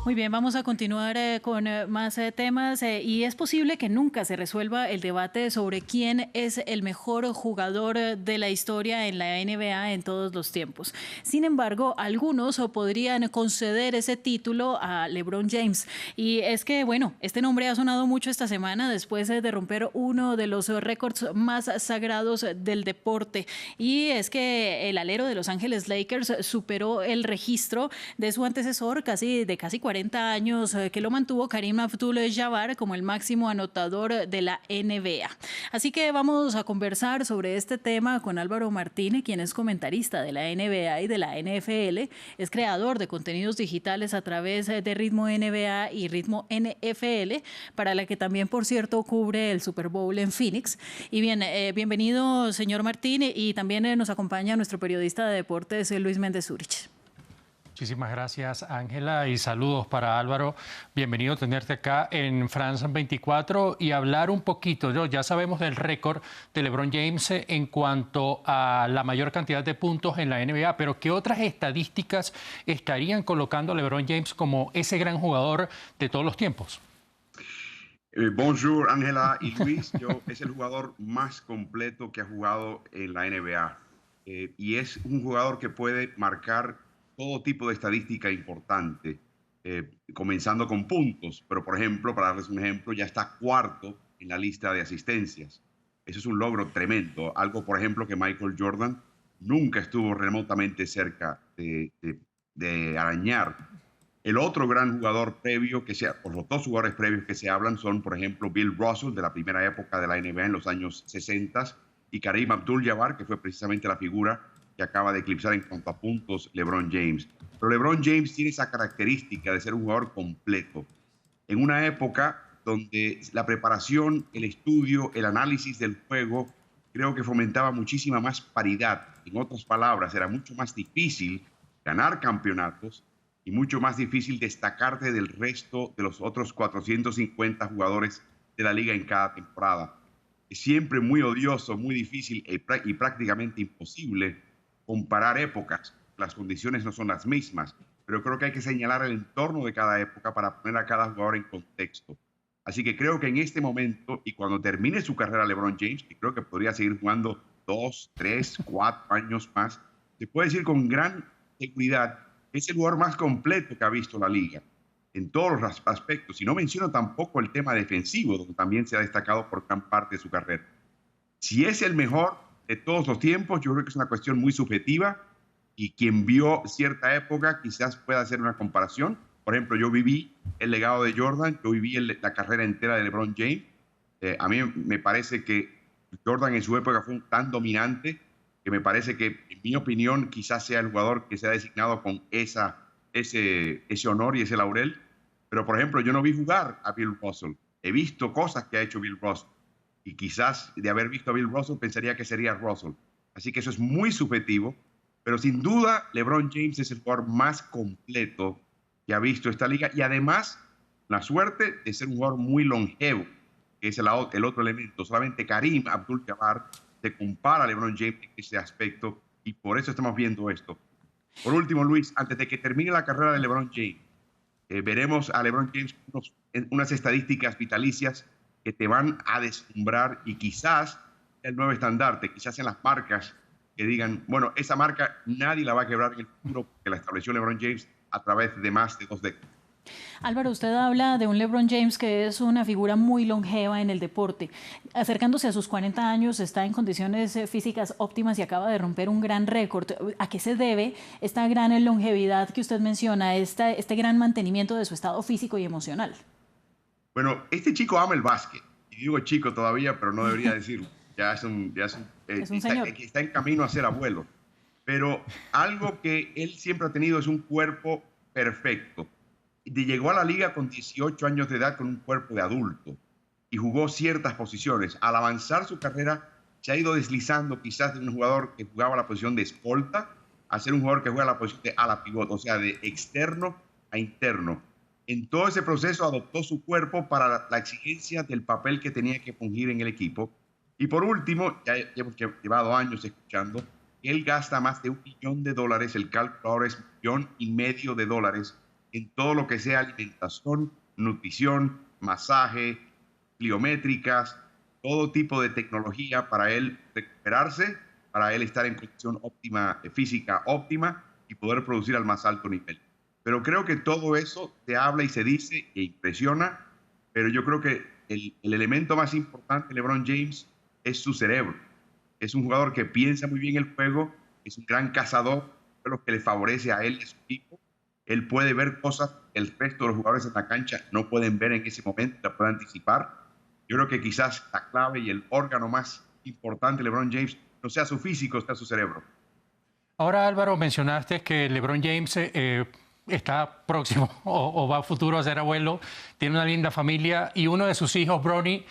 Muy bien, vamos a continuar con más temas y es posible que nunca se resuelva el debate sobre quién es el mejor jugador de la historia en la NBA en todos los tiempos. Sin embargo, algunos podrían conceder ese título a LeBron James. Y es que, bueno, este nombre ha sonado mucho esta semana después de romper uno de los récords más sagrados del deporte. Y es que el alero de Los Ángeles Lakers superó el registro de su antecesor de casi 40 años que lo mantuvo Kareem Abdul-Jabbar como el máximo anotador de la NBA. Así que vamos a conversar sobre este tema con Álvaro Martínez, quien es comentarista de la NBA y de la NFL, es creador de contenidos digitales a través de Ritmo NBA y Ritmo NFL, para la que también, por cierto, cubre el Super Bowl en Phoenix. Y bien, bienvenido, señor Martínez, y también nos acompaña nuestro periodista de deportes, Luis Méndez Zúrich. Muchísimas gracias, Ángela, y saludos para Álvaro. Bienvenido a tenerte acá en France 24 y hablar un poquito. Ya sabemos del récord de LeBron James en cuanto a la mayor cantidad de puntos en la NBA, pero ¿qué otras estadísticas estarían colocando a LeBron James como ese gran jugador de todos los tiempos? Bonjour, Ángela y Luis. Es el jugador más completo que ha jugado en la NBA y es un jugador que puede marcar todo tipo de estadística importante, comenzando con puntos. Pero, por ejemplo, para darles un ejemplo, ya está cuarto en la lista de asistencias. Eso es un logro tremendo. Algo, por ejemplo, que Michael Jordan nunca estuvo remotamente cerca de arañar. El otro gran jugador previo, o los dos jugadores previos que se hablan son, por ejemplo, Bill Russell, de la primera época de la NBA en los años 60, y Kareem Abdul-Jabbar, que fue precisamente la figura que acaba de eclipsar en cuanto a puntos LeBron James. Pero LeBron James tiene esa característica de ser un jugador completo. En una época donde la preparación, el estudio, el análisis del juego, creo que fomentaba muchísima más paridad. En otras palabras, era mucho más difícil ganar campeonatos y mucho más difícil destacarte del resto de los otros 450 jugadores de la liga en cada temporada. Es siempre muy odioso, muy difícil y prácticamente imposible comparar épocas. Las condiciones no son las mismas, pero creo que hay que señalar el entorno de cada época para poner a cada jugador en contexto. Así que creo que en este momento y cuando termine su carrera LeBron James, que creo que podría seguir jugando 2, 3, 4 años más, se puede decir con gran seguridad que es el jugador más completo que ha visto la liga en todos los aspectos. Y no menciono tampoco el tema defensivo, donde también se ha destacado por gran parte de su carrera. Si es el mejor de todos los tiempos, yo creo que es una cuestión muy subjetiva y quien vio cierta época quizás pueda hacer una comparación. Por ejemplo, yo viví el legado de Jordan, yo viví la carrera entera de LeBron James. A mí me parece que Jordan en su época fue tan dominante que me parece que, en mi opinión, quizás sea el jugador que se ha designado con ese honor y ese laurel. Pero, por ejemplo, yo no vi jugar a Bill Russell. He visto cosas que ha hecho Bill Russell. Y quizás de haber visto a Bill Russell pensaría que sería Russell. Así que eso es muy subjetivo, pero sin duda LeBron James es el jugador más completo que ha visto esta liga y además la suerte de ser un jugador muy longevo, que es el otro elemento. Solamente Kareem Abdul-Jabbar se compara a LeBron James en ese aspecto y por eso estamos viendo esto. Por último, Luis, antes de que termine la carrera de LeBron James, veremos a LeBron James unas estadísticas vitalicias que te van a deslumbrar y quizás el nuevo estandarte, quizás en las marcas que digan, bueno, esa marca nadie la va a quebrar en el futuro porque la estableció LeBron James a través de más de 2 décadas. Álvaro, usted habla de un LeBron James que es una figura muy longeva en el deporte. Acercándose a sus 40 años, está en condiciones físicas óptimas y acaba de romper un gran récord. ¿A qué se debe esta gran longevidad que usted menciona, este gran mantenimiento de su estado físico y emocional? Bueno, este chico ama el básquet. Y digo chico todavía, pero no debería decirlo. Es un señor. Está en camino a ser abuelo. Pero algo que él siempre ha tenido es un cuerpo perfecto. Llegó a la liga con 18 años de edad con un cuerpo de adulto y jugó ciertas posiciones. Al avanzar su carrera, se ha ido deslizando quizás de un jugador que jugaba la posición de escolta a ser un jugador que juega la posición de ala pivot, o sea, de externo a interno. En todo ese proceso adoptó su cuerpo para la exigencia del papel que tenía que fungir en el equipo. Y por último, ya hemos llevado años escuchando, él gasta más de $1 millón, el cálculo ahora es $1,5 millones en todo lo que sea alimentación, nutrición, masaje, pliométricas, todo tipo de tecnología para él recuperarse, para él estar en condición óptima, física óptima y poder producir al más alto nivel. Pero creo que todo eso se habla y se dice e impresiona, pero yo creo que el elemento más importante de LeBron James es su cerebro. Es un jugador que piensa muy bien el juego, es un gran cazador, lo que le favorece a él y a su equipo. Él puede ver cosas que el resto de los jugadores en la cancha no pueden ver en ese momento, la pueden anticipar. Yo creo que quizás la clave y el órgano más importante de LeBron James no sea su físico, sea su cerebro. Ahora, Álvaro, mencionaste que LeBron James está próximo o va a futuro a ser abuelo, tiene una linda familia y uno de sus hijos, Bronny,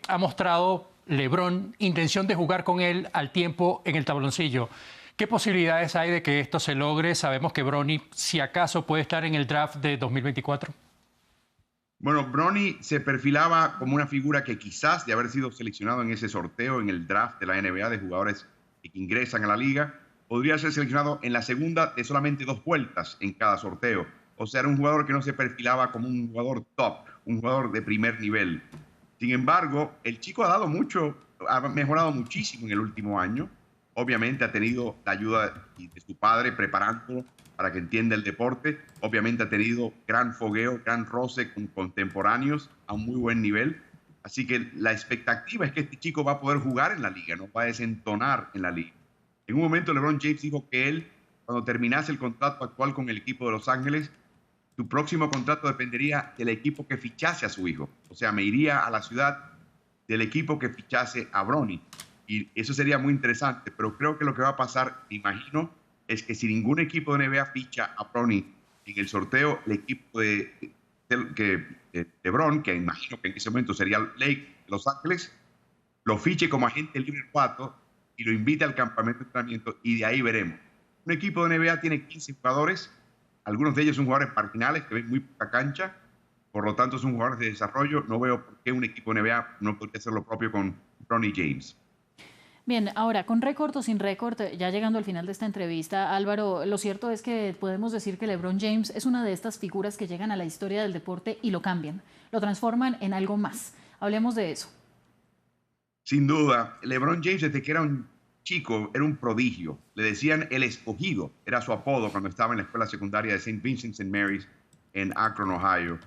ha mostrado, LeBron, intención de jugar con él al tiempo en el tabloncillo. ¿Qué posibilidades hay de que esto se logre? Sabemos que Bronny, si acaso, puede estar en el draft de 2024. Bueno, Bronny se perfilaba como una figura que quizás de haber sido seleccionado en ese sorteo, en el draft de la NBA de jugadores que ingresan a la liga, podría ser seleccionado en la segunda de solamente 2 vueltas en cada sorteo. O sea, era un jugador que no se perfilaba como un jugador top, un jugador de primer nivel. Sin embargo, el chico ha dado mucho, ha mejorado muchísimo en el último año. Obviamente ha tenido la ayuda de su padre preparándolo para que entienda el deporte. Obviamente ha tenido gran fogueo, gran roce con contemporáneos a un muy buen nivel. Así que la expectativa es que este chico va a poder jugar en la liga, no va a desentonar en la liga. En un momento LeBron James dijo que él, cuando terminase el contrato actual con el equipo de Los Ángeles, su próximo contrato dependería del equipo que fichase a su hijo. O sea, me iría a la ciudad del equipo que fichase a Bronny. Y eso sería muy interesante, pero creo que lo que va a pasar, me imagino, es que si ningún equipo de NBA ficha a Bronny en el sorteo, el equipo de LeBron, que imagino que en ese momento sería Lake de Los Ángeles, lo fiche como agente libre 4 y lo invite al campamento de entrenamiento y de ahí veremos. Un equipo de NBA tiene 15 jugadores, algunos de ellos son jugadores marginales que ven muy poca cancha, por lo tanto son jugadores de desarrollo. No veo por qué un equipo de NBA no podría hacer lo propio con Bronny James. Bien, ahora, con récord o sin récord, ya llegando al final de esta entrevista, Álvaro, lo cierto es que podemos decir que LeBron James es una de estas figuras que llegan a la historia del deporte y lo cambian, lo transforman en algo más. Hablemos de eso. Sin duda, LeBron James desde que era un chico era un prodigio. Le decían el escogido, era su apodo cuando estaba en la escuela secundaria de St. Vincent St. Mary's en Akron, Ohio.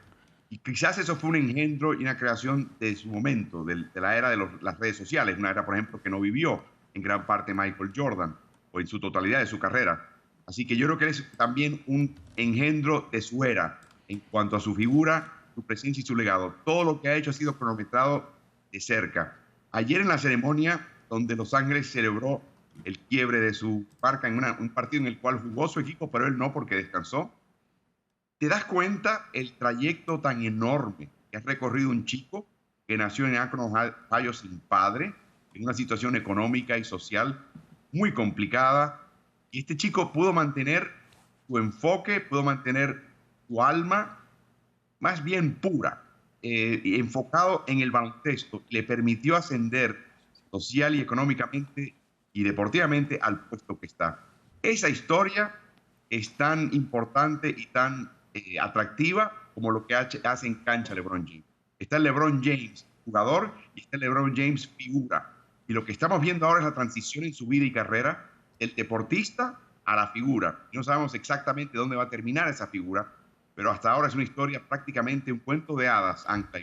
Y quizás eso fue un engendro y una creación de su momento, de la era de las redes sociales, una era, por ejemplo, que no vivió en gran parte Michael Jordan, o en su totalidad de su carrera. Así que yo creo que él es también un engendro de su era, en cuanto a su figura, su presencia y su legado. Todo lo que ha hecho ha sido cronometrado de cerca. Ayer en la ceremonia donde Los Ángeles celebró el quiebre de su marca en un partido en el cual jugó su equipo, pero él no, porque descansó, te das cuenta el trayecto tan enorme que ha recorrido un chico que nació en Akron, Ohio, sin padre, en una situación económica y social muy complicada. Y este chico pudo mantener su enfoque, pudo mantener su alma más bien pura, enfocado en el baloncesto. Le permitió ascender social y económicamente y deportivamente al puesto que está. Esa historia es tan importante y tan atractiva como lo que hace en cancha LeBron James. Está el LeBron James jugador y está el LeBron James figura. Y lo que estamos viendo ahora es la transición en su vida y carrera del deportista a la figura. No sabemos exactamente dónde va a terminar esa figura, pero hasta ahora es una historia prácticamente un cuento de hadas, Ancla.